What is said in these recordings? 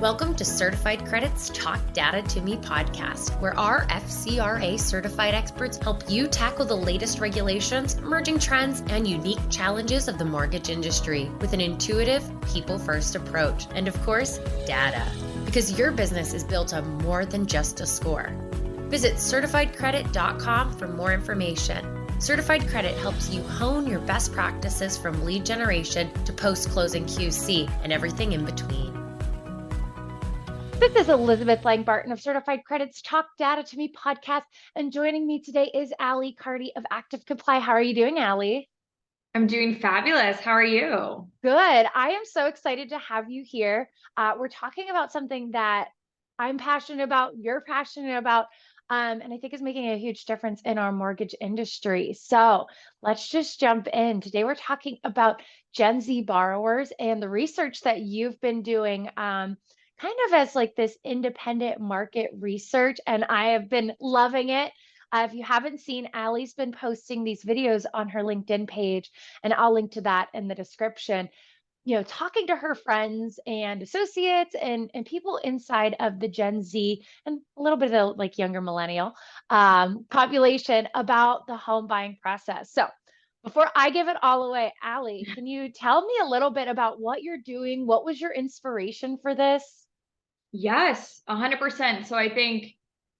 Welcome to Certified Credit's Talk Data to Me podcast, where our FCRA certified experts help you tackle the latest regulations, emerging trends, and unique challenges of the mortgage industry with an intuitive, people-first approach. And of course, data, because your business is built on more than just a score. Visit certifiedcredit.com for more information. Certified Credit helps you hone your best practices from lead generation to post-closing QC and everything in between. This is Elizabeth Lang-Barton of Certified Credit's Talk Data to Me podcast, and joining me today is Ally Carty of ActiveComply. How are you doing, Ally? I'm doing fabulous. How are you? Good. I am so excited to have you here. We're talking about something that I'm passionate about, you're passionate about, and I think is making a huge difference in our mortgage industry. So let's just jump in. Today, we're talking about Gen Z borrowers and the research that you've been doing kind of as like this independent market research, and I have been loving it. If you haven't seen, Ally's been posting these videos on her LinkedIn page, and I'll link to that in the description. You know, talking to her friends and associates and people inside of the Gen Z and a little bit of the like younger millennial population about the home buying process. So before I give it all away, Ally, can you tell me a little bit about what you're doing? What was your inspiration for this? Yes, 100%. So I think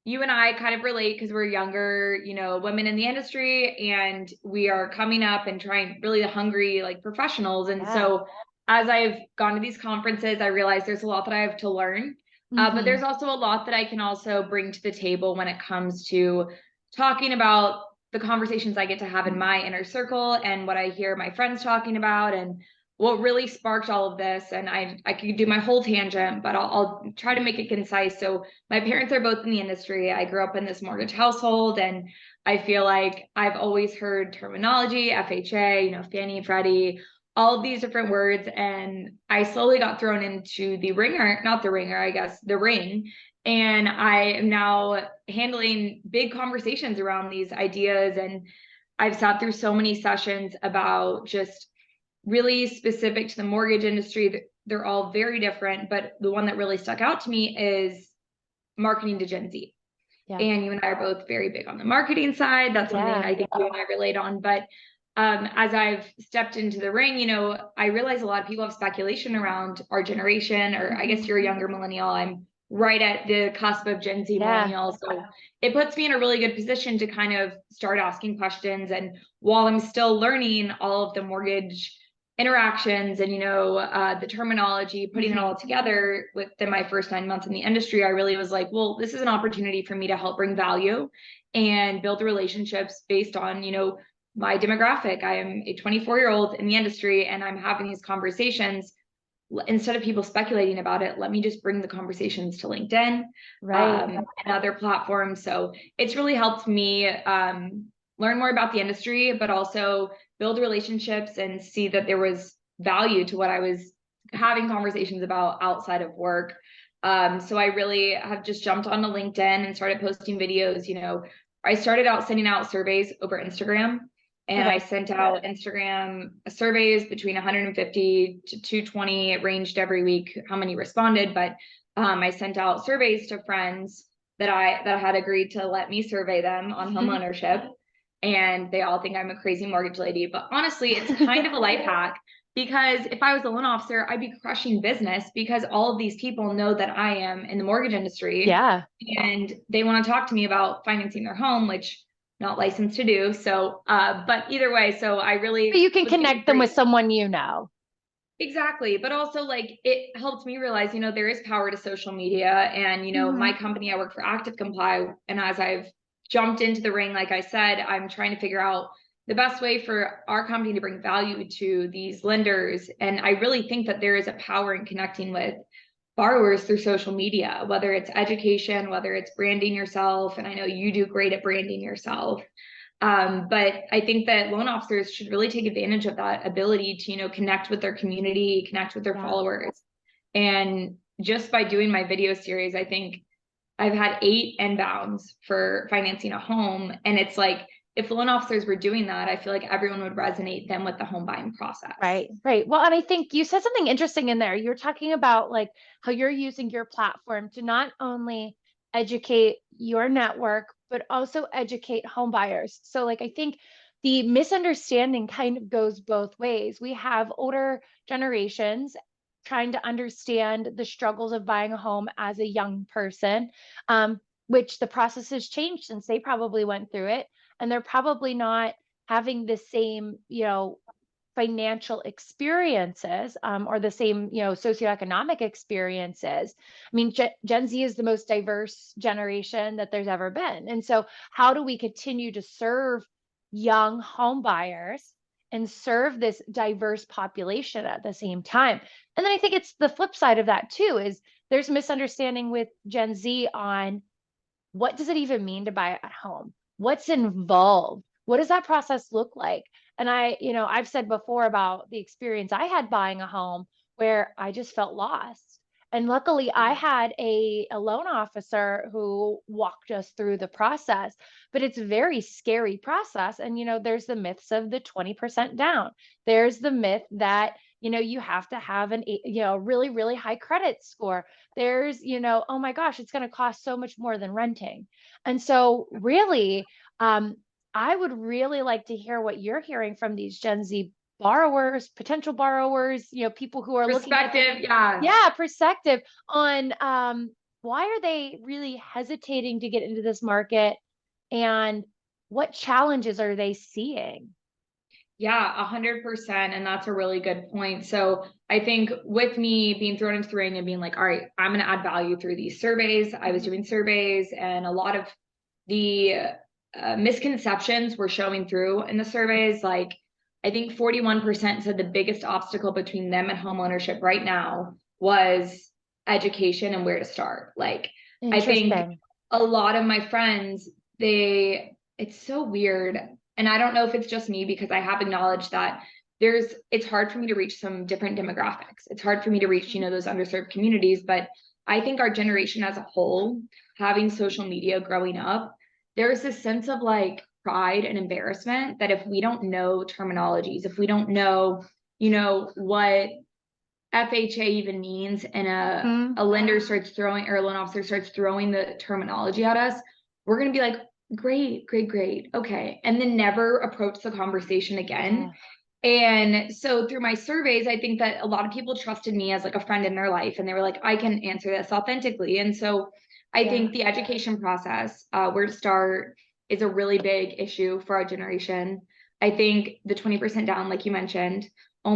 you and I kind of relate because we're younger, women in the industry, and we are coming up and trying really hungry like professionals. And so as I've gone to these conferences, I realize there's a lot that I have to learn, but there's also a lot that I can also bring to the table when it comes to talking about the conversations I get to have in my inner circle and what I hear my friends talking about. And what really sparked all of this, and I could do my whole tangent, but I'll try to make it concise. So my parents are both in the industry. I grew up in this mortgage household, and I feel like I've always heard terminology, FHA, Fannie, Freddie, all of these different words. And I slowly got thrown into the ringer, not the ringer, I guess, the ring. And I am now handling big conversations around these ideas. And I've sat through so many sessions about just really specific to the mortgage industry. They're all very different, but the one that really stuck out to me is marketing to Gen Z. Yeah. And you and I are both very big on the marketing side. That's something I think you and I relate on. But as I've stepped into the ring, I realize a lot of people have speculation around our generation, or I guess you're a younger millennial. I'm right at the cusp of Gen Z millennial. So it puts me in a really good position to kind of start asking questions. And while I'm still learning all of the mortgage interactions and the terminology, putting it all together within my first 9 months in the industry, I really was like, well, this is an opportunity for me to help bring value and build relationships based on my demographic. I am a 24-year-old in the industry, and I'm having these conversations. Instead of people speculating about it, let me just bring the conversations to LinkedIn, and other platforms. So it's really helped me learn more about the industry, but also build relationships and see that there was value to what I was having conversations about outside of work. So I really have just jumped onto LinkedIn and started posting videos. I started out sending out surveys over Instagram, and I sent out Instagram surveys between 150 to 220. It ranged every week how many responded, but I sent out surveys to friends that had agreed to let me survey them on homeownership. And they all think I'm a crazy mortgage lady. But honestly, it's kind of a life hack, because if I was a loan officer, I'd be crushing business, because all of these people know that I am in the mortgage industry. Yeah. And they want to talk to me about financing their home, which I'm not licensed to do. So, but either way, so I really— But you can connect them with someone Exactly. But also, like, it helped me realize, there is power to social media. And, my company, I work for ActiveComply. And as I've jumped into the ring, like I said, I'm trying to figure out the best way for our company to bring value to these lenders. And I really think that there is a power in connecting with borrowers through social media, whether it's education, whether it's branding yourself. And I know you do great at branding yourself. But I think that loan officers should really take advantage of that ability to, connect with their community, connect with their followers. And just by doing my video series, I think I've had 8 inbounds for financing a home. And it's like, if loan officers were doing that, I feel like everyone would resonate then with the home buying process. Right. Well, and I think you said something interesting in there. You're talking about like how you're using your platform to not only educate your network, but also educate home buyers. So like I think the misunderstanding kind of goes both ways. We have older generations trying to understand the struggles of buying a home as a young person, which the process has changed since they probably went through it. And they're probably not having the same, financial experiences, or the same, socioeconomic experiences. I mean, Gen Z is the most diverse generation that there's ever been. And so how do we continue to serve young home buyers and serve this diverse population at the same time? And then I think it's the flip side of that too, is there's misunderstanding with Gen Z on what does it even mean to buy a home? What's involved? What does that process look like? And I've said before about the experience I had buying a home where I just felt lost. And luckily, I had a loan officer who walked us through the process, but it's a very scary process. And, there's the myths of the 20% down. There's the myth that, you have to have really, really high credit score. There's, oh my gosh, it's going to cost so much more than renting. And so really, I would really like to hear what you're hearing from these Gen Z borrowers, potential borrowers, people who are looking at Perspective, yeah. perspective on why are they really hesitating to get into this market, and what challenges are they seeing? Yeah, 100%. And that's a really good point. So I think with me being thrown into the ring and being like, all right, I'm going to add value through these surveys. I was doing surveys, and a lot of the misconceptions were showing through in the surveys. Like, I think 41% said the biggest obstacle between them and homeownership right now was education and where to start. Like, I think a lot of my friends, it's so weird. And I don't know if it's just me, because I have acknowledged that it's hard for me to reach some different demographics. It's hard for me to reach, those underserved communities. But I think our generation as a whole, having social media growing up, there's this sense of like pride and embarrassment that if we don't know terminologies, if we don't know, what FHA even means, and a lender starts throwing, or a loan officer starts throwing the terminology at us, we're going to be like, great, okay. And then never approach the conversation again. And so through my surveys, I think that a lot of people trusted me as like a friend in their life, and they were like, I can answer this authentically. And so I think the education process, where to start, is a really big issue for our generation. I think the 20% down, like you mentioned, I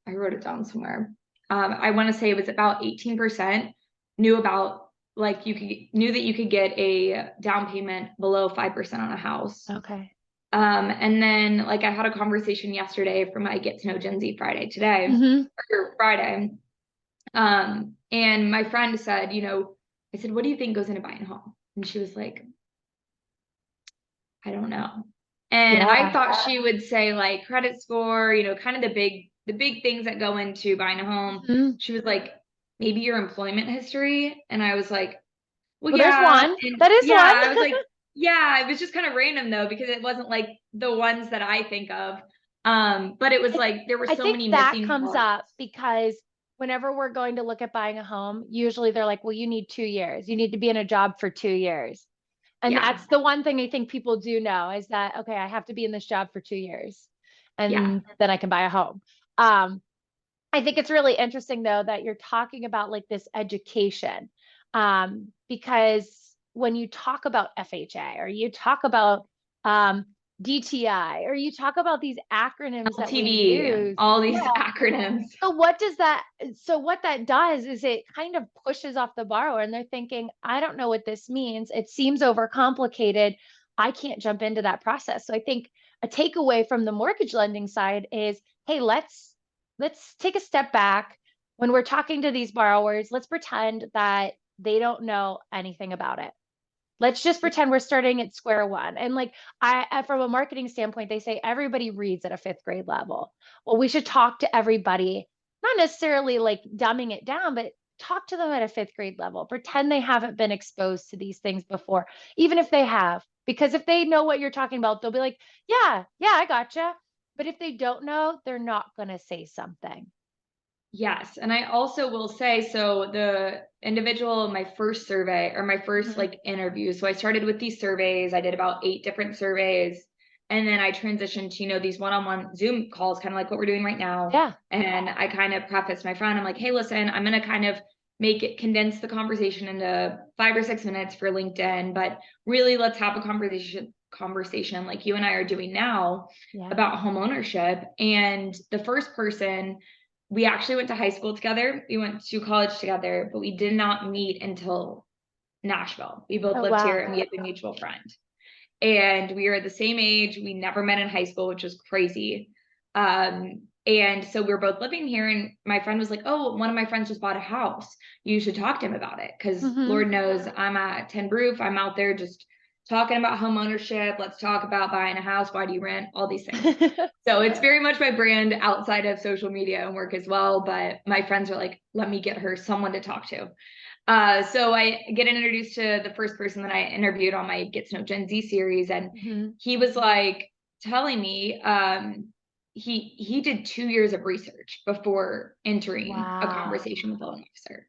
wrote it down somewhere. I want to say it was about 18% knew about, like, knew that you could get a down payment below 5% on a house. Okay. And then like I had a conversation yesterday for my Get to Know Gen Z Friday today, or Friday. And my friend said, I said, what do you think goes into buying a home? And she was like, I don't know. And I thought she would say like credit score, kind of the big things that go into buying a home. She was like, maybe your employment history. And I was like, well, yeah, there's one. That is one. I was like, yeah, it was just kind of random though, because it wasn't like the ones that I think of. But it was like, there were so many missing that comes up because whenever we're going to look at buying a home, usually they're like, well, you need 2 years. You need to be in a job for 2 years. And that's the one thing I think people do know, is that, okay, I have to be in this job for 2 years, and then I can buy a home. I think it's really interesting though, that you're talking about like this education, because when you talk about FHA, or you talk about DTI, or you talk about these acronyms that we use, all these acronyms. So what that does is it kind of pushes off the borrower, and they're thinking, I don't know what this means. It seems overcomplicated. I can't jump into that process. So I think a takeaway from the mortgage lending side is, hey, let's take a step back. When we're talking to these borrowers, let's pretend that they don't know anything about it. Let's just pretend we're starting at square one. And like, from a marketing standpoint, they say everybody reads at a 5th grade level. Well, we should talk to everybody, not necessarily like dumbing it down, but talk to them at a fifth grade level. Pretend they haven't been exposed to these things before, even if they have, because if they know what you're talking about, they'll be like, yeah, I gotcha. But if they don't know, they're not going to say something. Yes. And I also will say, so the individual, my first survey or my first like interview. So I started with these surveys. I did about 8 different surveys. And then I transitioned to, these one-on-one Zoom calls, kind of like what we're doing right now. Yeah. And I kind of prefaced my friend, I'm like, hey, listen, I'm going to kind of condense the conversation into 5 or 6 minutes for LinkedIn, but really let's have a conversation like you and I are doing now about home ownership. And the first person, we actually went to high school together. We went to college together, but we did not meet until Nashville. We both lived here and we had a mutual friend. And we were the same age. We never met in high school, which was crazy. And so we were both living here, and my friend was like, oh, one of my friends just bought a house. You should talk to him about it. Because Lord knows I'm at 10 Roof. I'm out there just talking about home ownership. Let's talk about buying a house. Why do you rent? All these things. So it's very much my brand outside of social media and work as well. But my friends are like, let me get her someone to talk to. So I get introduced to the first person that I interviewed on my Get to Know Gen Z series. And he was like telling me, he did 2 years of research before entering a conversation with a loan officer.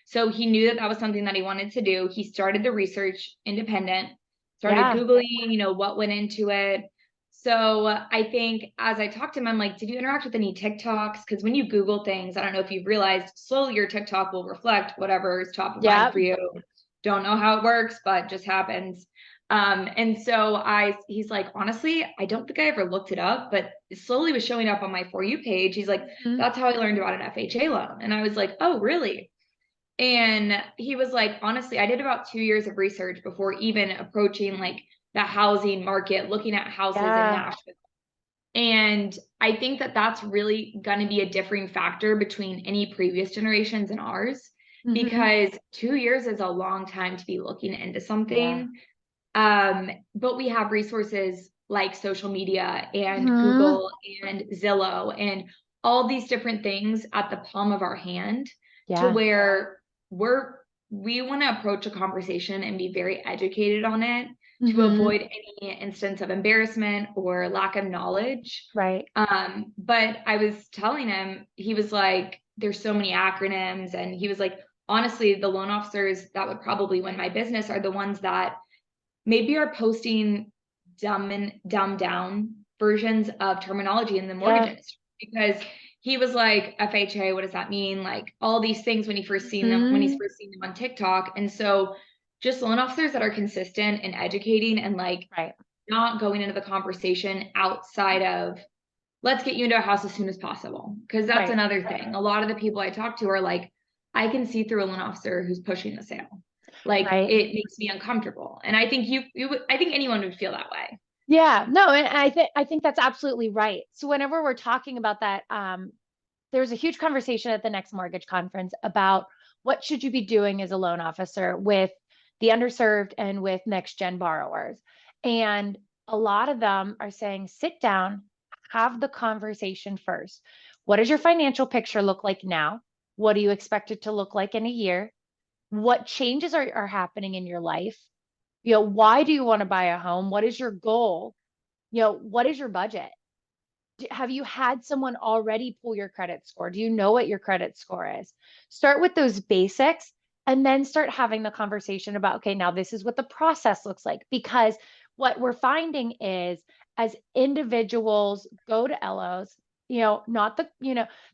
So he knew that was something that he wanted to do. He started the research independent, started Googling, what went into it. So I think as I talked to him, I'm like, did you interact with any TikToks? Because when you Google things, I don't know if you've realized, slowly your TikTok will reflect whatever is top of mind for you. Don't know how it works, but just happens. And so he's like, honestly, I don't think I ever looked it up, but it slowly was showing up on my For You page. He's like, that's how I learned about an FHA loan. And I was like, oh, really? And he was like, honestly, I did about 2 years of research before even approaching like the housing market, looking at houses in Nashville. And I think that that's really going to be a differing factor between any previous generations and ours, because 2 years is a long time to be looking into something. But we have resources like social media and Google and Zillow and all these different things at the palm of our hand to where we want to approach a conversation and be very educated on it to avoid any instance of embarrassment or lack of knowledge. Right. But I was telling him, he was like, there's so many acronyms. And he was like, honestly, the loan officers that would probably win my business are the ones that maybe are posting dumbed down versions of terminology in the mortgage industry. Because he was like, FHA, what does that mean? Like all these things when he's first seen them on TikTok. And so just loan officers that are consistent and educating and like not going into the conversation outside of, let's get you into a house as soon as possible. Because that's another thing. A lot of the people I talk to are like, I can see through a loan officer who's pushing the sale. Like it makes me uncomfortable. And I think I think anyone would feel that way. Yeah, no, and I think that's absolutely right. So whenever we're talking about that, there was a huge conversation at the next mortgage conference about what should you be doing as a loan officer with the underserved and with next gen borrowers. And a lot of them are saying, sit down, have the conversation first. What does your financial picture look like now? What do you expect it to look like in a year? What changes are happening in your life? Why do you want to buy a home? What is your goal? What is your budget? Have you had someone already pull your credit score? Do you know what your credit score is? Start with those basics and then start having the conversation about, okay, now this is what the process looks like. Because what we're finding is as individuals go to LOs, not the,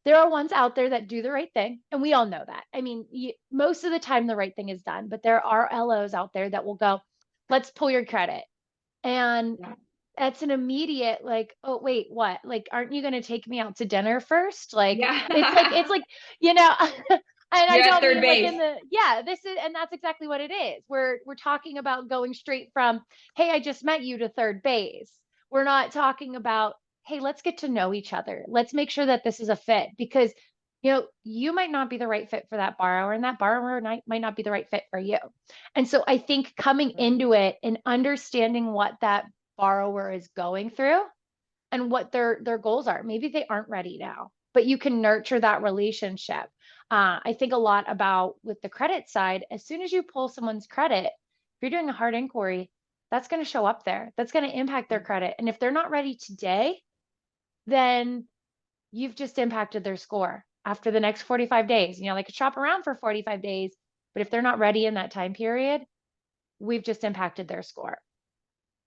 there are ones out there that do the right thing. And we all know that. I mean, most of the time the right thing is done, but there are LOs out there that will go, let's pull your credit. And that's an immediate like, oh, wait, what? Like, aren't you going to take me out to dinner first? Like, it's like, and I don't mean like in the, this is, and that's exactly what it is. We're talking about going straight from, hey, I just met you to third base. We're not talking about, hey, let's get to know each other. Let's make sure that this is a fit because, you might not be the right fit for that borrower and that borrower might not be the right fit for you. And so I think coming into it and understanding what that borrower is going through and what their goals are. Maybe they aren't ready now, but you can nurture that relationship. I think a lot about with the credit side, as soon as you pull someone's credit, if you're doing a hard inquiry, that's going to show up there. That's going to impact their credit. And if they're not ready today, then you've just impacted their score after the next 45 days. You know, they could shop around for 45 days, but if they're not ready in that time period, we've just impacted their score.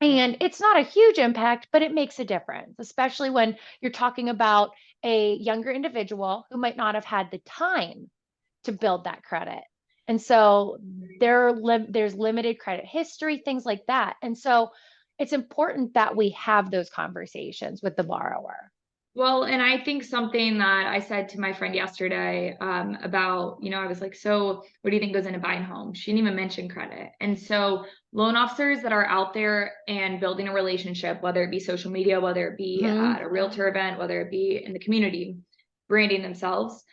And it's not a huge impact, but it makes a difference, especially when you're talking about a younger individual who might not have had the time to build that credit. And so there's limited credit history, things like that. And so it's important that we have those conversations with the borrower. Well, and I think something that I said to my friend yesterday, about, I was like, so what do you think goes into buying a home? She didn't even mention credit. And so loan officers that are out there and building a relationship, whether it be social media, whether it be at a realtor event, whether it be in the community, branding themselves,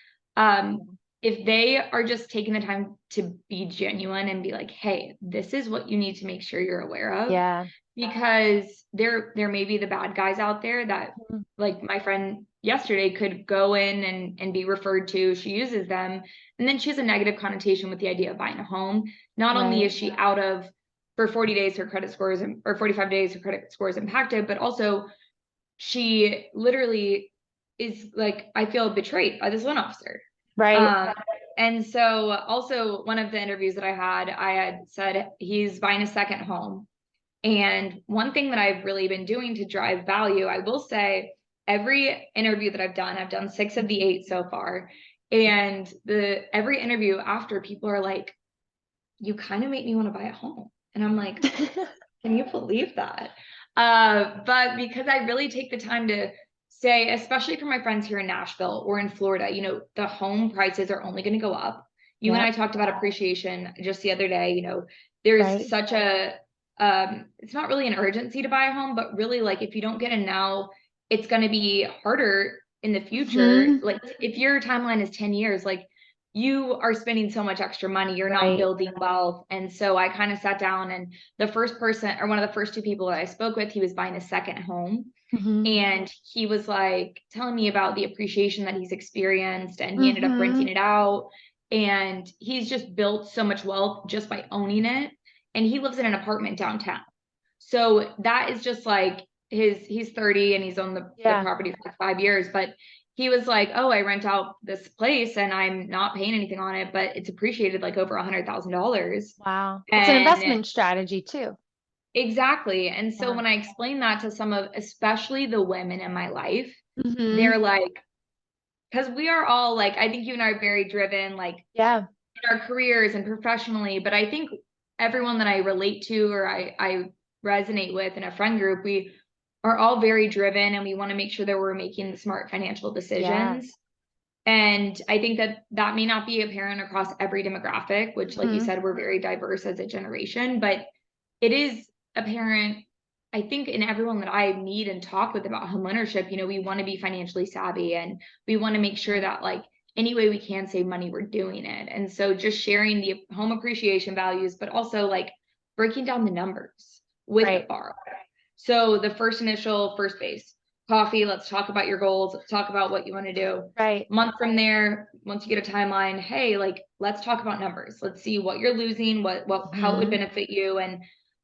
if they are just taking the time to be genuine and be like, hey, this is what you need to make sure you're aware of. Yeah. Because there may be the bad guys out there that, like my friend yesterday, could go in and be referred to. She uses them, and then she has a negative connotation with the idea of buying a home. Not only is she out of, for 40 days, her credit scores, or 45 days, her credit score is impacted, but also she literally is like, I feel betrayed by this loan officer. Right. And so also one of the interviews that I had said he's buying a second home. And one thing that I've really been doing to drive value, I will say every interview that I've done 6 of the 8 so far. And every interview after, people are like, you kind of make me want to buy a home. And I'm like, can you believe that? But because I really take the time to say, especially for my friends here in Nashville or in Florida, the home prices are only going to go up. You and I talked about appreciation just the other day. There's such a, it's not really an urgency to buy a home, but really, like, if you don't get in now, it's going to be harder in the future. Like if your timeline is 10 years, like you are spending so much extra money, you're not building wealth. And so I kind of sat down, and the first person, or one of the first 2 people that I spoke with, he was buying a second home. And he was like telling me about the appreciation that he's experienced, and he ended up renting it out, and he's just built so much wealth just by owning it. And he lives in an apartment downtown. So that is just like he's 30 and he's owned the property for like 5 years, but he was like, oh, I rent out this place and I'm not paying anything on it, but it's appreciated like over $100,000. Wow. It's an investment strategy too. Exactly. And so when I explain that to some of, especially the women in my life, they're like, because we are all like, I think you and I are very driven, like in our careers and professionally, but I think everyone that I relate to, or I resonate with in a friend group, we are all very driven, and we want to make sure that we're making the smart financial decisions. And I think that may not be apparent across every demographic, which, like you said, we're very diverse as a generation, but it is apparent, I think, in everyone that I meet and talk with about homeownership. We want to be financially savvy, and we want to make sure that, like, any way we can save money, we're doing it. And so just sharing the home appreciation values, but also like breaking down the numbers with the borrower. So the first base, coffee, let's talk about your goals. Let's talk about what you want to do. Month from there, once you get a timeline, hey, like, let's talk about numbers. Let's see what you're losing, how it would benefit you. And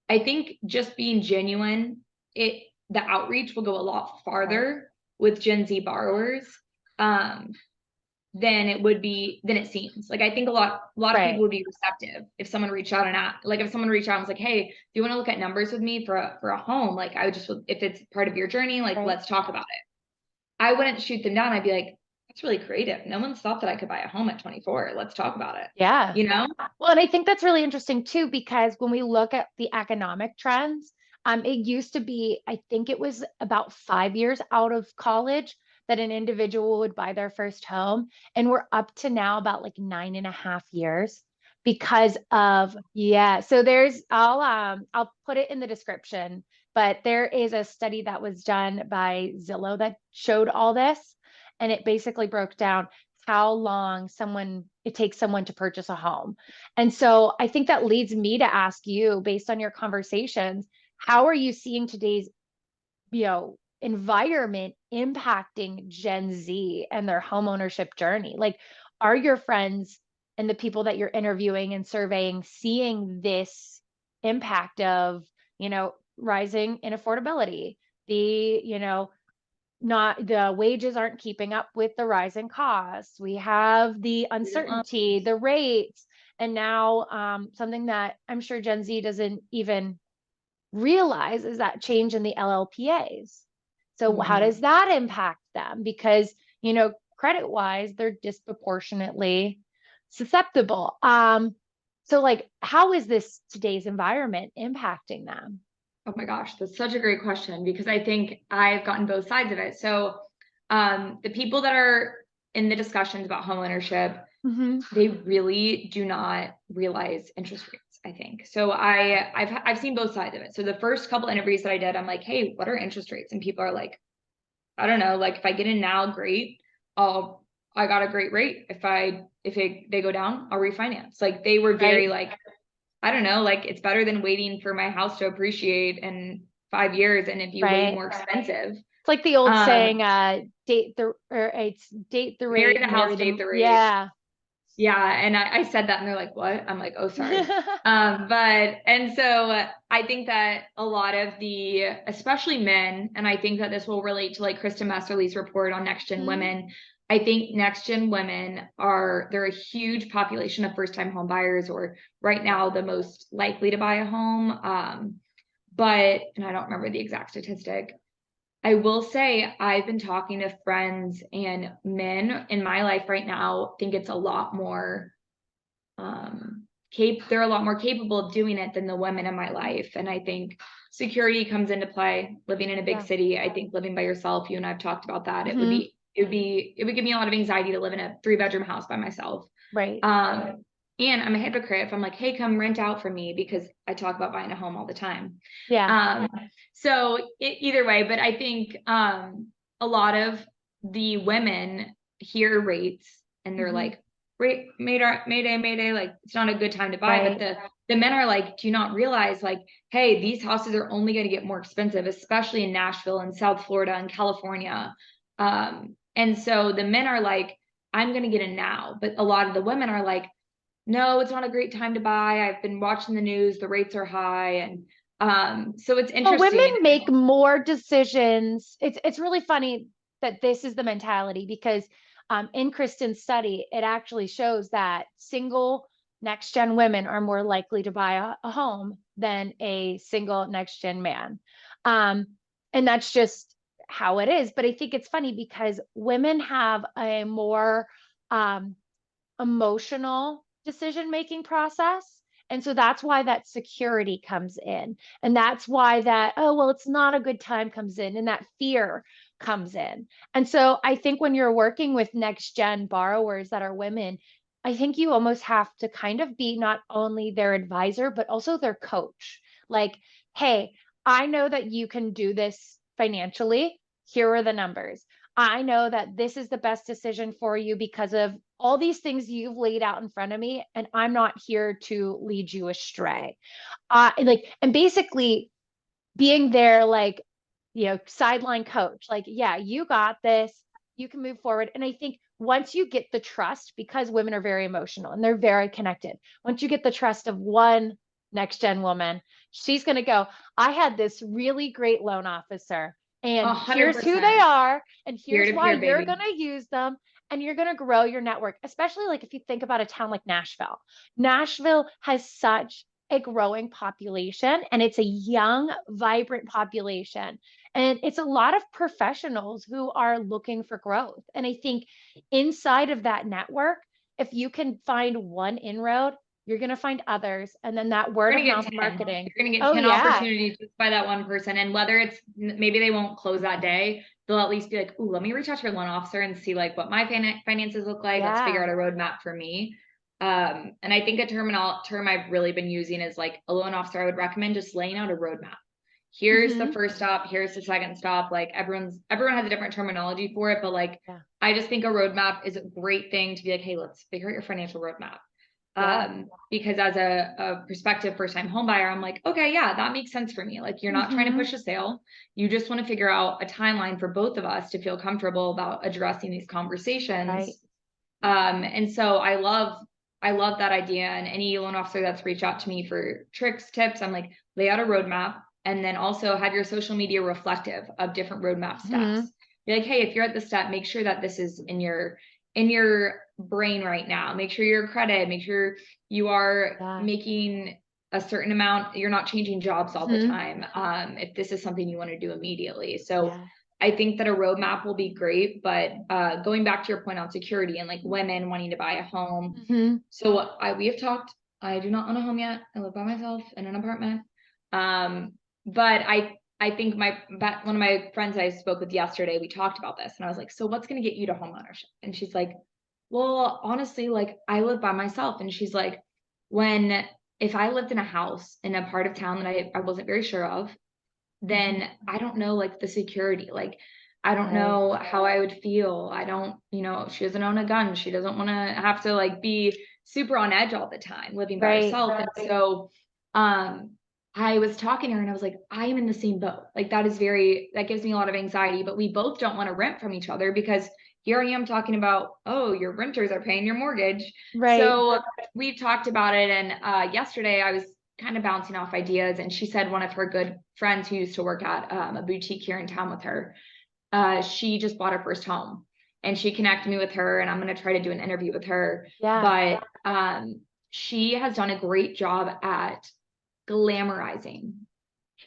I think just being genuine, the outreach will go a lot farther with Gen Z borrowers, than it seems. Like, I think a lot of people would be receptive if someone reached out and was like, hey, do you want to look at numbers with me for a home? Like, I would just, if it's part of your journey, like, let's talk about it. I wouldn't shoot them down. I'd be like, that's really creative. No one's thought that I could buy a home at 24. Let's talk about it. Yeah. Well, and I think that's really interesting too, because when we look at the economic trends, it used to be, I think it was about 5 years out of college that an individual would buy their first home. And we're up to now about like 9.5 years because of, So I'll put it in the description, but there is a study that was done by Zillow that showed all this. And it basically broke down how long it takes someone to purchase a home. And so I think that leads me to ask you, based on your conversations, how are you seeing today's, environment impacting Gen Z and their homeownership journey? Like, are your friends and the people that you're interviewing and surveying seeing this impact of, rising in affordability? Not the wages aren't keeping up with the rising costs. We have the uncertainty, the rates, and now something that I'm sure Gen Z doesn't even realize is that change in the LLPAs. So how does that impact them? Because, credit wise, they're disproportionately susceptible. So like, how is this today's environment impacting them? Oh my gosh, that's such a great question, because I think I've gotten both sides of it. So the people that are in the discussions about homeownership, they really do not realize interest rates, I think. So I've seen both sides of it. So the first couple interviews that I did, I'm like, hey, what are interest rates? And people are like, I don't know, like if I get in now, great. I got a great rate. They go down, I'll refinance. Like they were very like, I don't know, like it's better than waiting for my house to appreciate in 5 years and it'd be way more expensive. It's like the old saying, date the rate, marry the house, date the rate. Yeah. Yeah. And I said that and they're like, what? I'm like, oh, sorry. And so I think that a lot of especially men, and I think that this will relate to like Kristen Messerly's report on Next Gen Women. I think Next Gen women they're a huge population of first time home buyers, or right now the most likely to buy a home. And I don't remember the exact statistic. I will say I've been talking to friends, and men in my life right now think it's a lot more, they're a lot more capable of doing it than the women in my life. And I think security comes into play, living in a big city. I think living by yourself, you and I've talked about that. It would give me a lot of anxiety to live in a 3-bedroom house by myself. Right. And I'm a hypocrite if I'm like, hey, come rent out for me, because I talk about buying a home all the time. Yeah. So either way, but I think a lot of the women hear rates and they're like, rate, mayday, like it's not a good time to buy. Right. But the men are like, do you not realize like, hey, these houses are only going to get more expensive, especially in Nashville and South Florida and California. And so the men are like, I'm going to get in now. But a lot of the women are like, no, it's not a great time to buy. I've been watching the news. The rates are high. And so it's interesting. Well, women make more decisions. It's really funny that this is the mentality, because in Kristen's study, it actually shows that single next gen women are more likely to buy a home than a single next gen man. And that's just how it is. But I think it's funny because women have a more emotional decision-making process. And so that's why that security comes in. And that's why that, oh, well, it's not a good time comes in, and that fear comes in. And so I think when you're working with next gen borrowers that are women, I think you almost have to kind of be not only their advisor, but also their coach. Like, hey, I know that you can do this financially. Here are the numbers. I know that this is the best decision for you because of all these things you've laid out in front of me, and I'm not here to lead you astray. And basically being there, like, sideline coach, like, yeah, you got this, you can move forward. And I think once you get the trust, because women are very emotional and they're very connected, once you get the trust of one next gen woman, she's going to go, I had this really great loan officer, and 100%. Here's who they are, and here's why you're going to use them, and you're going to grow your network. Especially like if you think about a town like Nashville. Nashville has such a growing population, and it's a young, vibrant population. And it's a lot of professionals who are looking for growth. And I think inside of that network, if you can find one inroad, you're going to find others. And then that word of mouth marketing. You're going to get 10 opportunities just by that one person. And whether it's, maybe they won't close that day, they'll at least be like, ooh, let me reach out to your loan officer and see like what my finances look like. Let's figure out a roadmap for me. And I think a term I've really been using is like a loan officer. I would recommend just laying out a roadmap. Here's the first stop. Here's the second stop. Like everyone has a different terminology for it, but like, I just think a roadmap is a great thing to be like, hey, let's figure out your financial roadmap. Because as a prospective first-time home buyer, I'm like, okay, yeah, that makes sense for me. Like, you're not trying to push a sale. You just want to figure out a timeline for both of us to feel comfortable about addressing these conversations. And so I love that idea. And any loan officer that's reached out to me for tricks, tips, I'm like, lay out a roadmap, and then also have your social media reflective of different roadmap steps. Be like, hey, if you're at the step, make sure that this is in your brain right now. Make sure your credit, make sure you are making a certain amount. You're not changing jobs all the time. If this is something you want to do immediately. So I think that a roadmap will be great, but going back to your point on security and like women wanting to buy a home. So we have talked, I do not own a home yet. I live by myself in an apartment. But I think one of my friends I spoke with yesterday, we talked about this, and I was like, so what's going to get you to homeownership? And she's like, well, honestly, like I live by myself. And she's like, if I lived in a house in a part of town that I wasn't very sure of, then I don't know, like the security, like I don't know how I would feel. I don't, she doesn't own a gun. She doesn't want to have to like be super on edge all the time living by herself. And so, I was talking to her and I was like, I am in the same boat. Like that gives me a lot of anxiety, but we both don't want to rent from each other, because here I am talking about, oh, your renters are paying your mortgage. So we've talked about it. And yesterday I was kind of bouncing off ideas, and she said one of her good friends who used to work at a boutique here in town with her, she just bought her first home, and she connected me with her, and I'm going to try to do an interview with her. But she has done a great job at glamorizing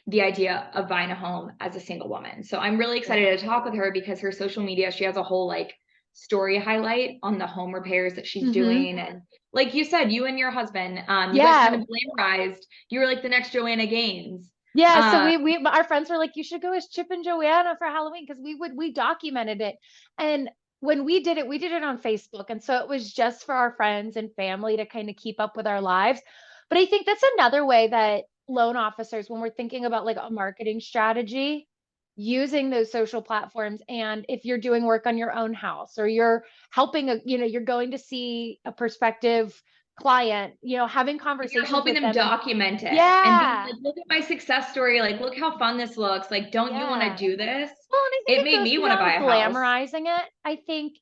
the idea of buying a home as a single woman. So I'm really excited to talk with her, because her social media, she has a whole like story highlight on the home repairs that she's doing. And like you said, you and your husband, you guys kind of glamorized, you were like the next Joanna Gaines. So we our friends were like, you should go as Chip and Joanna for Halloween, because we documented it. And when we did it on Facebook. And so it was just for our friends and family to kind of keep up with our lives. But I think that's another way that loan officers, when we're thinking about like a marketing strategy, using those social platforms. And if you're doing work on your own house, or you're helping you're going to see a prospective client, having conversations, helping them document it, and being like, look at my success story, like look how fun this looks, like don't you want to do this? Well, and I think it made me want to buy a house. Glamorizing it, I think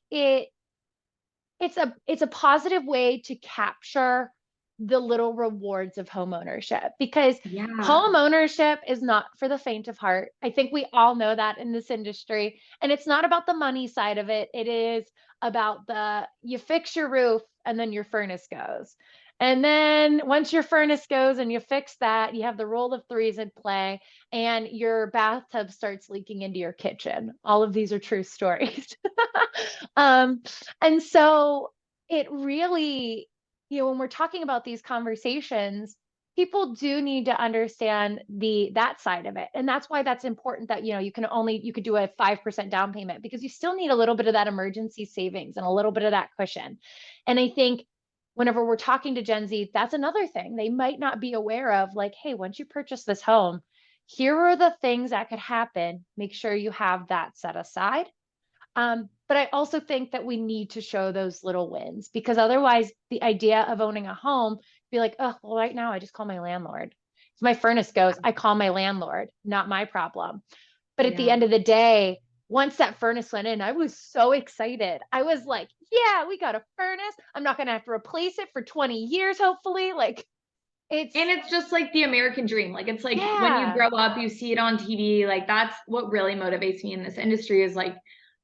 it's a positive way to capture the little rewards of home ownership, because home ownership is not for the faint of heart. I think we all know that in this industry, and it's not about the money side of it. It is about you fix your roof and then your furnace goes. And then once your furnace goes and you fix that, you have the rule of threes in play, and your bathtub starts leaking into your kitchen. All of these are true stories. And so it really, when we're talking about these conversations, people do need to understand that side of it. And that's why that's important that, you could do a 5% down payment, because you still need a little bit of that emergency savings and a little bit of that cushion. And I think whenever we're talking to Gen Z, that's another thing they might not be aware of. Like, hey, once you purchase this home, here are the things that could happen. Make sure you have that set aside. But I also think that we need to show those little wins, because otherwise the idea of owning a home, be like, oh, well, right now I just call my landlord. If my furnace goes, I call my landlord, not my problem. But at the end of the day, once that furnace went in, I was so excited. I was like, yeah, we got a furnace. I'm not going to have to replace it for 20 years, hopefully. Like, it's just like the American dream. Like, it's like when you grow up, you see it on TV. Like, that's what really motivates me in this industry, is like,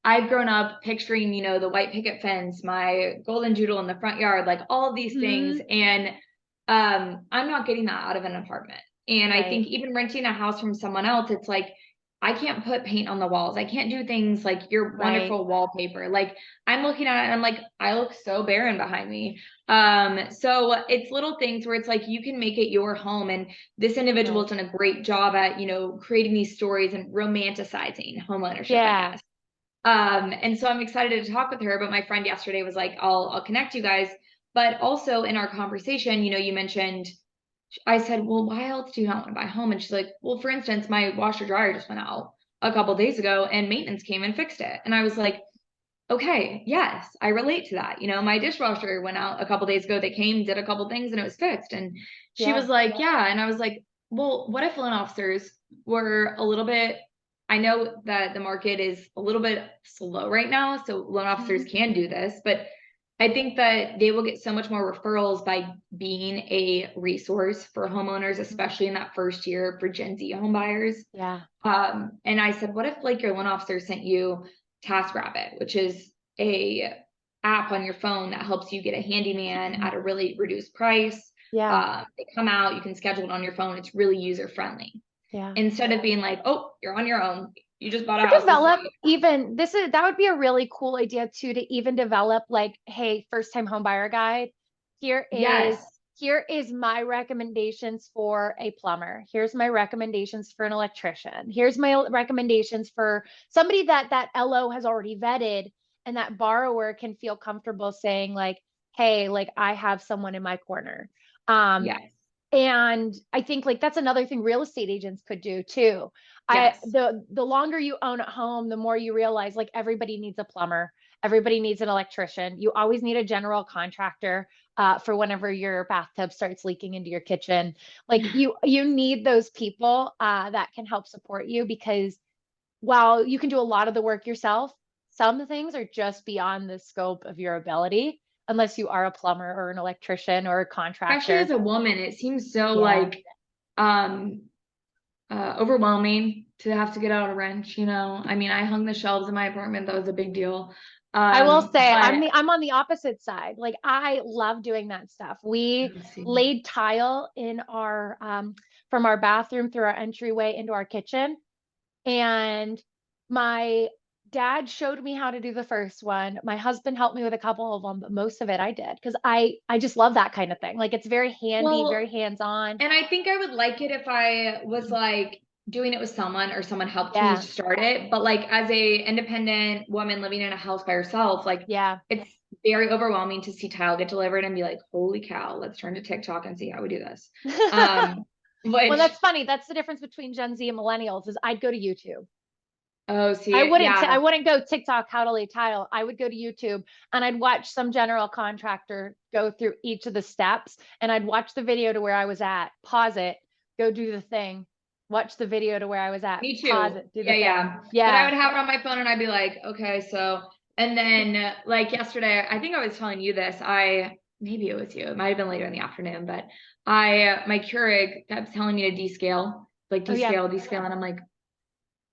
I've grown up picturing, the white picket fence, my golden doodle in the front yard, like all of these things. And I'm not getting that out of an apartment. And I think even renting a house from someone else, it's like, I can't put paint on the walls. I can't do things like your wonderful wallpaper. Like, I'm looking at it and I'm like, I look so barren behind me. So it's little things where it's like, you can make it your home. And this individual's done a great job at, creating these stories and romanticizing homeownership, I guess. And so I'm excited to talk with her, but my friend yesterday was like, I'll connect you guys. But also in our conversation, you mentioned, I said, well, why else do you not want to buy a home? And she's like, well, for instance, my washer dryer just went out a couple of days ago and maintenance came and fixed it. And I was like, okay, yes, I relate to that. My dishwasher went out a couple of days ago. They came, did a couple of things, and it was fixed. And she was like, yeah. And I was like, well, what if loan officers were a little bit, I know that the market is a little bit slow right now, so loan officers can do this, but I think that they will get so much more referrals by being a resource for homeowners, especially in that first year for Gen Z home buyers. Yeah. And I said, what if like your loan officer sent you TaskRabbit, which is a app on your phone that helps you get a handyman at a really reduced price. Yeah. They come out, you can schedule it on your phone. It's really user friendly. Yeah. Instead of being like, oh, you're on your own. You just bought a Or house. develop even that would be a really cool idea too, to even develop like, hey, first time home buyer guide. Here is Yes. here is my recommendations for a plumber. Here's my recommendations for an electrician. Here's my recommendations for somebody that LO has already vetted, and that borrower can feel comfortable saying like, hey, like I have someone in my corner. Yes. And I think like that's another thing real estate agents could do too. Yes. The longer you own at home, the more you realize like everybody needs a plumber, everybody needs an electrician. You always need a general contractor for whenever your bathtub starts leaking into your kitchen. Like you need those people that can help support you, because while you can do a lot of the work yourself, some things are just beyond the scope of your ability unless you are a plumber or an electrician or a Especially contractor. as a woman, it seems so Yeah. like um overwhelming to have to get out a wrench, you know. I mean, I hung the shelves in my apartment. That was a big deal. I will say But I'm on the opposite side. Like I love doing that stuff. We let's see. laid tile in our from our bathroom through our entryway into our kitchen. And my dad showed me how to do the first one. My husband helped me with a couple of them, but most of it I did because I just love that kind of thing. Like it's very handy, Well, very hands-on. and I think I would like it if I was like doing it with someone or someone helped me Yeah. start it. But like as a independent woman living in a house by herself, like Yeah. it's very overwhelming to see tile get delivered and be like, holy cow, let's turn to TikTok and see how we do this. Well, Which, that's funny. That's the difference between Gen Z and millennials is I'd go to YouTube. oh, I see, wouldn't yeah, I wouldn't go TikTok how to lay tile. I would go to YouTube and I'd watch some general contractor go through each of the steps, and I'd watch the video to where I was at, pause it, go do the thing, watch the video to where I was at, me pause too. it, do the Yeah, thing. yeah. But I Yeah. would have it on my phone and I'd be like, okay, so, and then like yesterday, I think I was telling you this. Maybe it was you. It might have been later in the afternoon, but my Keurig kept telling me to descale, like Oh yeah. descale. And I'm like,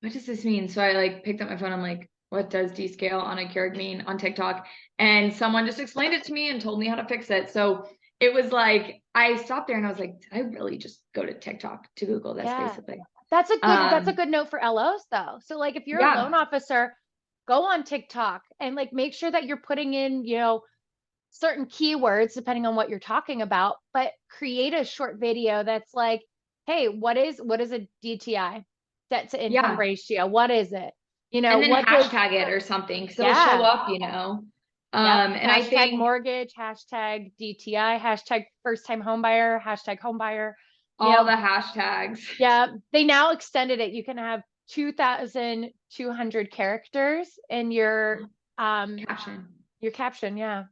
what does this mean? So I like picked up my phone. I'm like, what does descale on a Keurig mean on TikTok? And someone just explained it to me and told me how to fix it. So it was like, I stopped there and I was like, did I really just go to TikTok to Google this Yeah. basically? That's a good note for LOs though. So like if you're a Yeah, loan officer, go on TikTok and like make sure that you're putting in, certain keywords depending on what you're talking about, but create a short video that's like, hey, what is a DTI, debt to income yeah. ratio? What is it? And then What does hashtag it or something because it'll show yeah. up, you know. Yep. And I Hashtag think mortgage, hashtag DTI, hashtag first time home buyer, hashtag home buyer. all the hashtags. Yeah, they now extended it. You can have 2,200 characters in Caption. your caption. Yeah.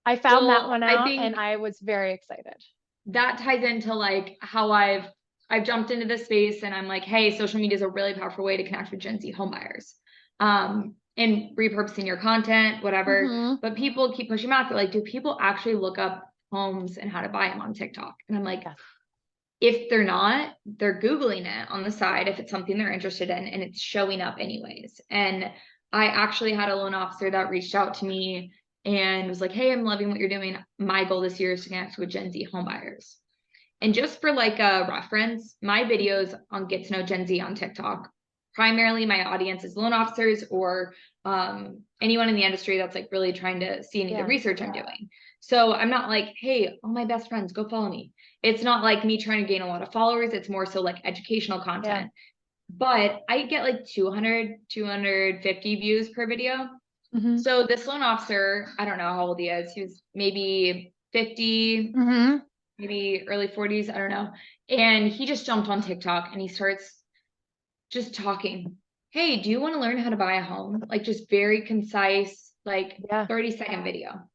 I found that Well, one I out and think I was very excited. that ties into like how I've jumped into this space and I'm like, hey, social media is a really powerful way to connect with Gen Z homebuyers. And repurposing your content, whatever. Mm-hmm. But people keep pushing back. They're like, do people actually look up homes and how to buy them on TikTok? And I'm like, Yes. if they're not, they're Googling it on the side if it's something they're interested in, and it's showing up anyways. And I actually had a loan officer that reached out to me and was like, hey, I'm loving what you're doing. My goal this year is to connect with Gen Z homebuyers. And just for like a reference, my videos on Get to Know Gen Z on TikTok, primarily my audience is loan officers or anyone in the industry that's like really trying to see any of the research I'm doing. So I'm not like, hey, all my best friends, go follow me. It's not like me trying to gain a lot of followers. It's more so like educational content. But I get like 200, 250 views per video. Mm-hmm. So this loan officer, I don't know how old he is. He was maybe 50, Mm-hmm. maybe early 40s. I don't know. And he just jumped on TikTok and he starts just talking. Hey, do you want to learn how to buy a home? Like just very concise, like 30-second video.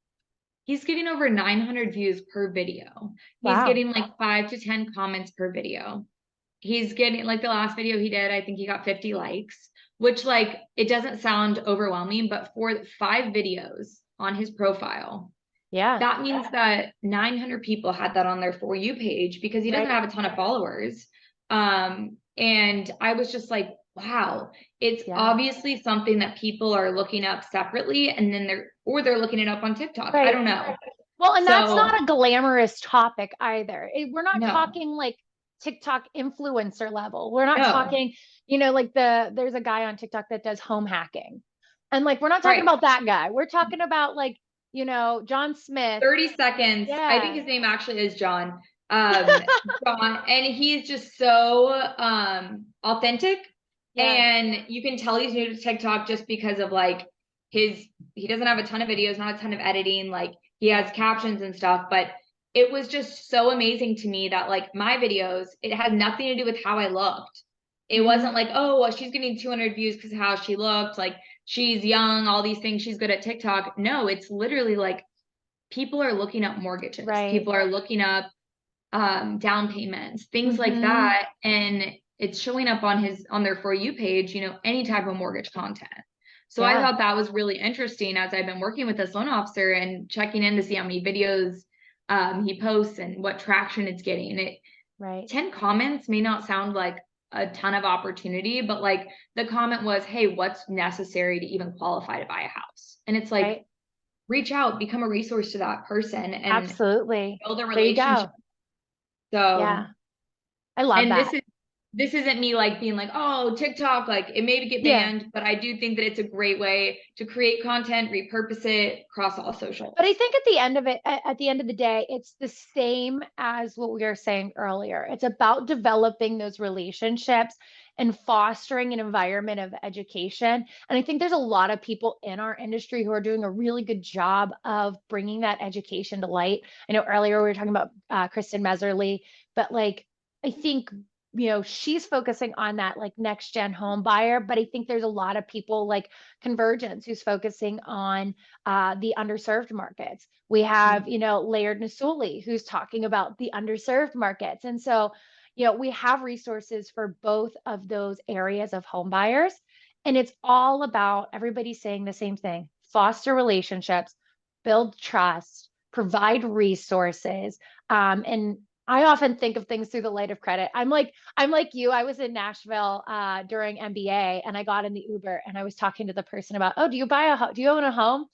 He's getting over 900 views per video. He's getting like 5 to 10 comments per video. He's getting like the last video he did, I think he got 50 likes, which like, it doesn't sound overwhelming, but for 5 videos, on his profile, Yeah. that means that 900 people had that on their For You page because he doesn't Right. have a ton of followers. And I was just like, wow, it's Yeah. obviously something that people are looking up separately, and then they're looking it up on TikTok. I Right. don't know. Well, and that's So not a glamorous topic either. We're not no, talking like TikTok influencer level. We're not no, talking, like there's a guy on TikTok that does home hacking. And like we're not talking right. about that guy. We're talking about like, John Smith. 30 seconds. I think Yeah. his name actually is John. Um, John, and he's just so authentic. Yeah. And you can tell he's new to TikTok just because of like he doesn't have a ton of videos, not a ton of editing, like he has captions and stuff, but it was just so amazing to me that like my videos, it had nothing to do with how I looked. It wasn't like, oh, well, she's getting 200 views because of how she looked, like she's young, all these things, she's good at TikTok. No, it's literally like people are looking up mortgages, Right. people are looking up down payments, things like Mm-hmm. that, and it's showing up on their For You page, any type of mortgage content. So I Yeah. thought that was really interesting as I've been working with this loan officer and checking in to see how many videos he posts and what traction it's getting. Right. 10 comments may not sound like a ton of opportunity, but like the comment was, hey, what's necessary to even qualify to buy a house? And it's like, Right. reach out, become a resource to that person and Absolutely. build a There you relationship. go. So, Yeah. I love and that. this isn't me like being like, oh, TikTok, like it may get Yeah. banned, but I do think that it's a great way to create content, repurpose it across all socials. But I think at the end of it, at the end of the day, it's the same as what we were saying earlier. It's about developing those relationships and fostering an environment of education. And I think there's a lot of people in our industry who are doing a really good job of bringing that education to light. I know earlier we were talking about Kristen Meserly, but like, I think she's focusing on that like next gen home buyer, but I think there's a lot of people like Convergence who's focusing on the underserved markets. We have, Laird Nasuli, who's talking about the underserved markets. And so, we have resources for both of those areas of home buyers. And it's all about everybody saying the same thing: foster relationships, build trust, provide resources. And I often think of things through the light of credit. I'm like you. I was in Nashville during MBA, and I got in the Uber, and I was talking to the person about, oh, do you own a home?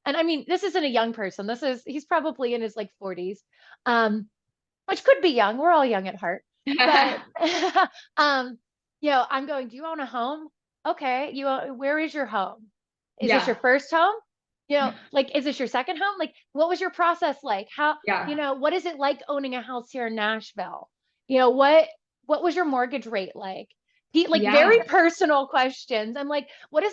And I mean, this isn't a young person. He's probably in his like 40s, which could be young. We're all young at heart. But um, I'm going, do you own a home? Okay, where is your home? Is this your Yeah, first home? Like, is this your second home? Like, what was your process like? How, yeah, what is it like owning a house here in Nashville? What was your mortgage rate like? Like yeah. very personal questions. I'm like, what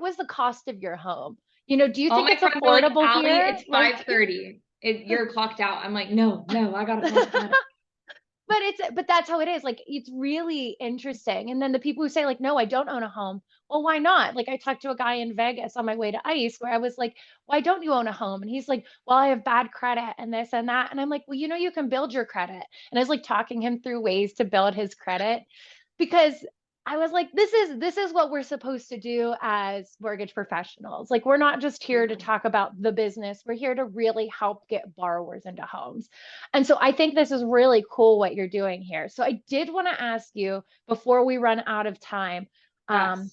was the cost of your home? Do you All think my it's friends are like, affordable Ally, here? it's Like, 5:30. You're clocked out. I'm like, no, I gotta clock out. but that's how it is. Like, it's really interesting. And then the people who say like, no, I don't own a home. Well, why not? Like, I talked to a guy in Vegas on my way to ICE where I was like, why don't you own a home? And he's like, well, I have bad credit and this and that. And I'm like, well, you can build your credit. And I was like talking him through ways to build his credit, because I was like, this is what we're supposed to do as mortgage professionals. Like, we're not just here to talk about the business. We're here to really help get borrowers into homes. And so I think this is really cool what you're doing here. So I did want to ask you before we run out of time, um,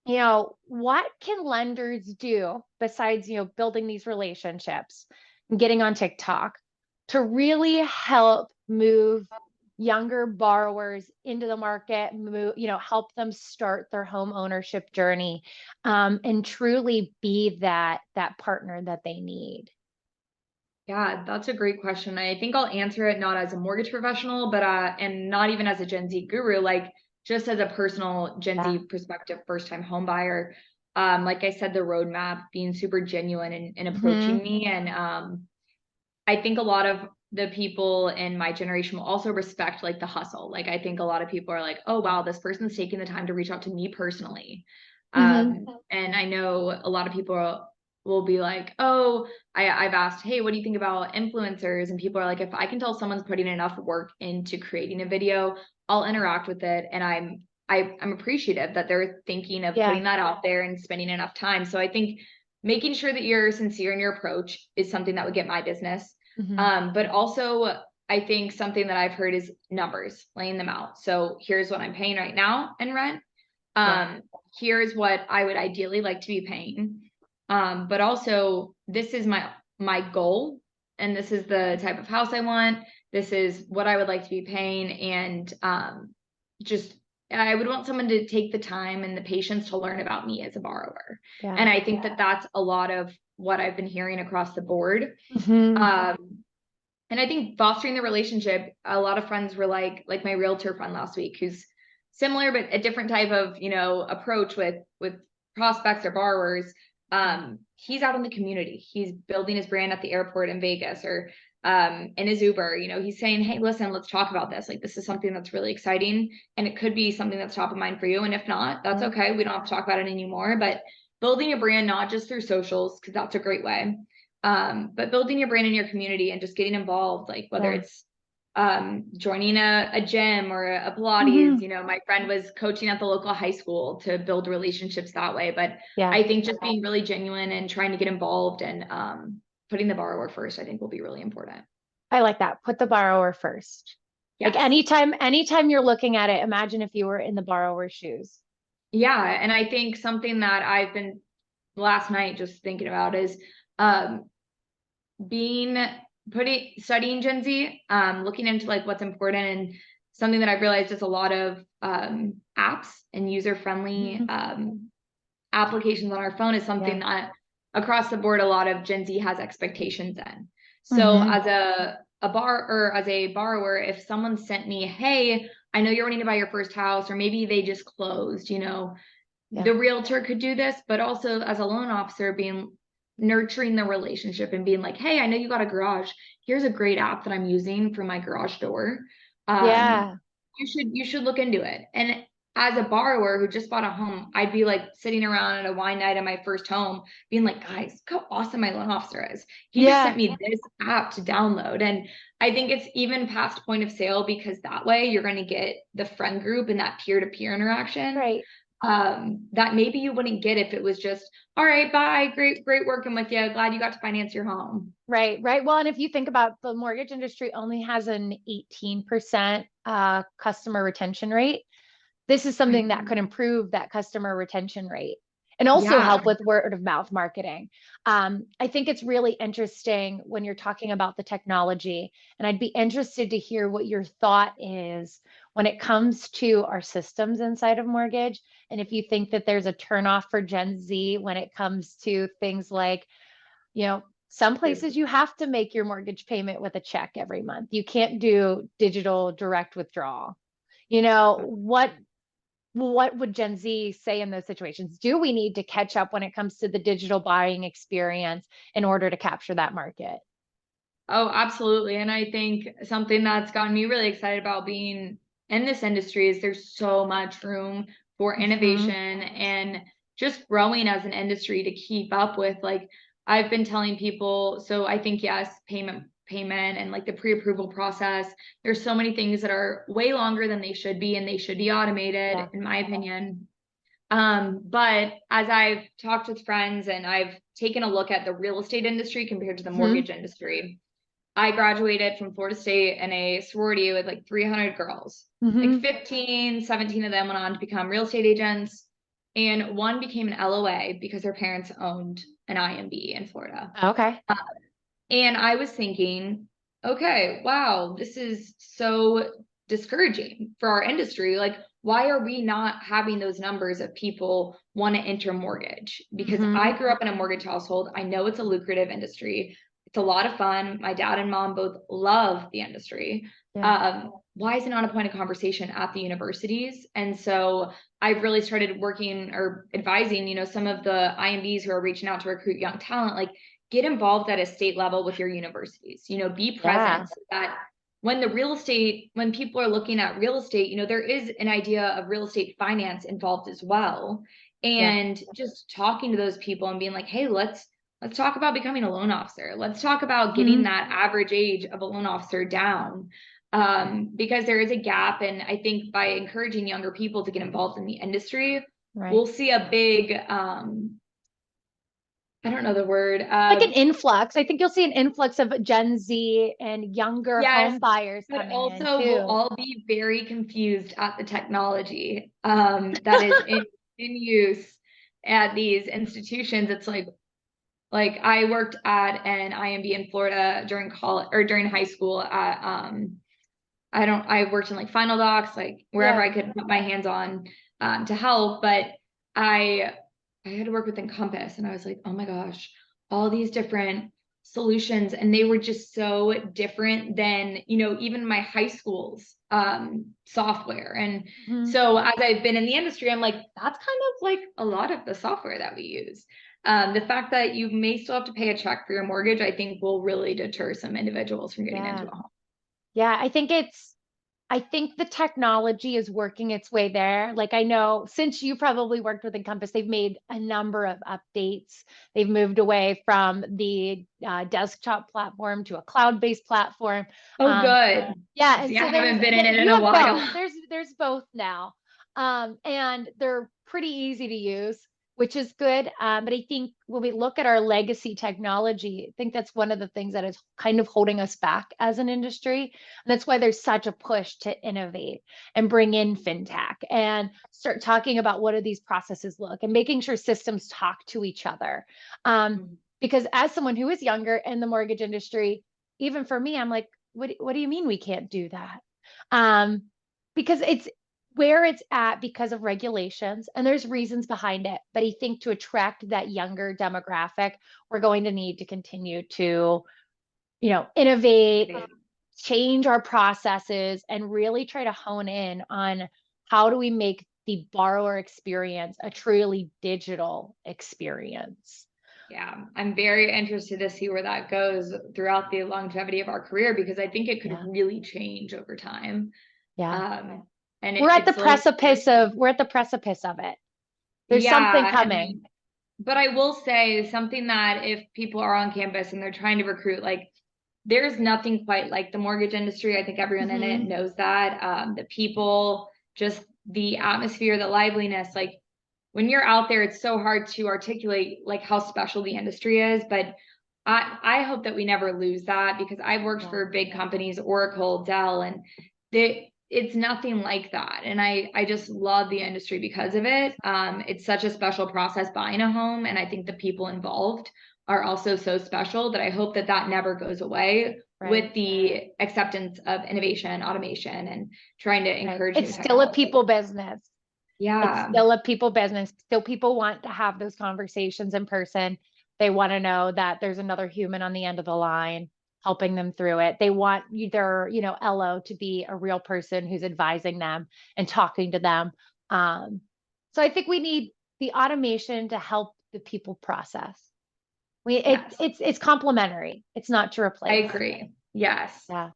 Yes. what can lenders do besides, building these relationships and getting on TikTok to really help move younger borrowers into the market, help them start their home ownership journey, and truly be that partner that they need? Yeah, that's a great question. I think I'll answer it not as a mortgage professional, but and not even as a Gen Z guru, like just as a personal Gen Yeah. Z perspective, first time home buyer. Like I said, the roadmap being super genuine and Hmm. approaching me. And I think a lot of the people in my generation will also respect like the hustle. Like I think a lot of people are like, oh wow, this person's taking the time to reach out to me personally. Hmm. And I know a lot of people will be like, oh, I've asked, hey, what do you think about influencers? And people are like, if I can tell someone's putting enough work into creating a video, I'll interact with it. And I'm appreciative that they're thinking of Yeah. putting that out there and spending enough time. So I think making sure that you're sincere in your approach is something that would get my business. Mhm. But also I think something that I've heard is numbers, laying them out. So here's what I'm paying right now in rent. Yeah. Here's what I would ideally like to be paying. But also this is my goal, and this is the type of house I want. This is what I would like to be paying. And just I would want someone to take the time and the patience to learn about me as a borrower. And Yeah. I think that that's a lot of what I've been hearing across the board. Mhm. And I think fostering the relationship, a lot of friends were like my realtor friend last week, who's similar, but a different type of, approach with prospects or borrowers. He's out in the community. He's building his brand at the airport in Vegas, or in his Uber, he's saying, hey, listen, let's talk about this. Like, this is something that's really exciting, and it could be something that's top of mind for you. And if not, that's Yeah. okay. We don't have to talk about it anymore, but building a brand, not just through socials, because that's a great way. But building your brand in your community and just getting involved, like whether Yeah. it's joining a gym or a Pilates. Mhm. My friend was coaching at the local high school to build relationships that way. But Yeah. I think just being really genuine and trying to get involved and putting the borrower first, I think will be really important. I like that. Put the borrower first. Like Yes. anytime you're looking at it, imagine if you were in the borrower's shoes. Yeah. And I think something that I've been last night just thinking about is um, being studying Gen Z, looking into like what's important, and something that I've realized is a lot of apps and user-friendly Mhm. applications on our phone is something Yeah. that across the board a lot of Gen Z has expectations in. So Mhm. as as a borrower, if someone sent me, hey, I know you're wanting to buy your first house, or maybe they just closed, Yeah. the realtor could do this, but also as a loan officer, being nurturing the relationship and being like, hey, I know you got a garage. Here's a great app that I'm using for my garage door. Um, Yeah. you should look into it. And as a borrower who just bought a home, I'd be like sitting around at a wine night at my first home, being like, guys, look how awesome my loan officer is. He just Yeah. sent me this app to download. And I think it's even past point of sale, because that way you're going to get the friend group and that peer-to-peer interaction Right. that maybe you wouldn't get if it was just, all right, bye, great working with you. Glad you got to finance your home. Right. Right. Well, and if you think about the mortgage industry only has an 18% customer retention rate. This is something that could improve that customer retention rate and also Yeah. help with word of mouth marketing. I think it's really interesting when you're talking about the technology, and I'd be interested to hear what your thought is when it comes to our systems inside of mortgage. And if you think that there's a turnoff for Gen Z when it comes to things like, some places you have to make your mortgage payment with a check every month. You can't do digital direct withdrawal. What would Gen Z say in those situations? Do we need to catch up when it comes to the digital buying experience in order to capture that market? Oh, absolutely. And I think something that's gotten me really excited about being in this industry is there's so much room for Hmm. innovation and just growing as an industry to keep up with. Like, I've been telling people, so I think, yes, payment and like the pre-approval process, there's so many things that are way longer than they should be, and they should be automated, Yeah. in my opinion. But as I've talked with friends and I've taken a look at the real estate industry compared to the Hmm. mortgage industry, I graduated from Florida State in a sorority with like 300 girls. Like Hmm. 15, 17 of them went on to become real estate agents. And one became an LOA because her parents owned an IMB in Florida. Okay. And I was thinking, okay, wow, this is so discouraging for our industry. Like, why are we not having those numbers of people want to enter mortgage? Because I Hmm. grew up in a mortgage household. I know it's a lucrative industry. It's a lot of fun. My dad and mom both love the industry. Yeah. Why is it not a point of conversation at the universities? And so I've really started working or advising, some of the IMBs who are reaching out to recruit young talent, like, get involved at a state level with your universities, be Yeah. present, so that when people are looking at real estate, there is an idea of real estate finance involved as well. Yeah. And just talking to those people and being like, hey, let's talk about becoming a loan officer. Let's talk about getting Hmm. that average age of a loan officer down. Because there is a gap. And I think by encouraging younger people to get involved in the industry, Right. we'll see a big I don't know the word. Like an influx. I think you'll see an influx of Gen Z and younger Yes, home buyers but coming in also we'll too. all be very confused at the technology that is in use at these institutions. It's like I worked at an IMB in Florida during college or during high school at I worked in like Final Docs, like wherever I could put my hands on to help, but I had to work with Encompass, and I was like, oh my gosh, all these different solutions, and they were just so different than, even my high school's software. And so as I've been in the industry, I'm like, that's kind of like a lot of the software that we use. The fact that you may still have to pay a check for your mortgage, I think will really deter some individuals from getting into a home. Yeah, I think the technology is working its way there. Like I know since you probably worked with Encompass, they've made a number of updates. They've moved away from the desktop platform to a cloud-based platform. Oh, good. Yeah, and See, so I haven't been in it in a have while. both. There's both now, and they're pretty easy to use, which is good. But I think when we look at our legacy technology, I think that's one of the things that is kind of holding us back as an industry. And that's why there's such a push to innovate and bring in fintech and start talking about what do these processes look and making sure systems talk to each other. Because as someone who is younger in the mortgage industry, even for me, I'm like, what do you mean we can't do that? Because it's where it's at because of regulations and there's reasons behind it. But I think to attract that younger demographic, we're going to need to continue to, innovate, change our processes, and really try to hone in on how do we make the borrower experience a truly digital experience. Yeah, I'm very interested to see where that goes throughout the longevity of our career, because I think it could really change over time. And we're at the precipice of it. There's something coming. But I will say something that if people are on campus and they're trying to recruit, like there's nothing quite like the mortgage industry. I think everyone in it knows that. The people, just the atmosphere, the liveliness, like when you're out there, it's so hard to articulate like how special the industry is. But I hope that we never lose that, because I've worked for big companies, Oracle, Dell, and it's nothing like that. And I just love the industry because of it. It's such a special process buying a home. And I think the people involved are also so special that I hope that that never goes away with the acceptance of innovation, automation, and trying to encourage. It's still a people business. Yeah. It's still a people business. Still people want to have those conversations in person. They want to know that there's another human on the end of the line helping them through it. They want their, LO to be a real person who's advising them and talking to them. So I think we need the automation to help the people process. It's complementary. It's not to replace. I agree. Yes. Yeah.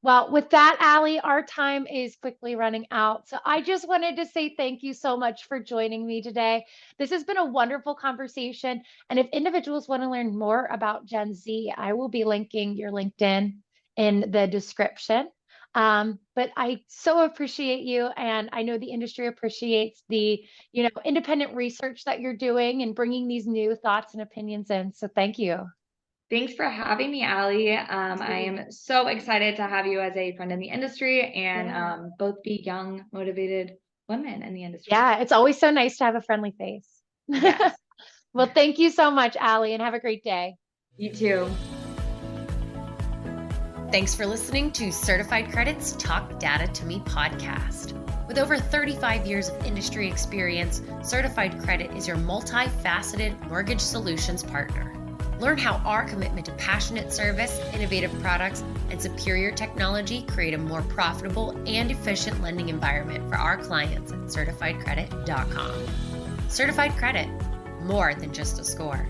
Well, with that, Ally, our time is quickly running out. So I just wanted to say thank you so much for joining me today. This has been a wonderful conversation. And if individuals want to learn more about Gen Z, I will be linking your LinkedIn in the description. But I so appreciate you. And I know the industry appreciates the, independent research that you're doing and bringing these new thoughts and opinions in. So thank you. Thanks for having me, Ally. I am so excited to have you as a friend in the industry and both be young, motivated women in the industry. Yeah, it's always so nice to have a friendly face. Yes. Well, thank you so much, Ally, and have a great day. You too. Thanks for listening to Certified Credit's Talk Data to Me podcast. With over 35 years of industry experience, Certified Credit is your multifaceted mortgage solutions partner. Learn how our commitment to passionate service, innovative products, and superior technology create a more profitable and efficient lending environment for our clients at certifiedcredit.com. Certified Credit, more than just a score.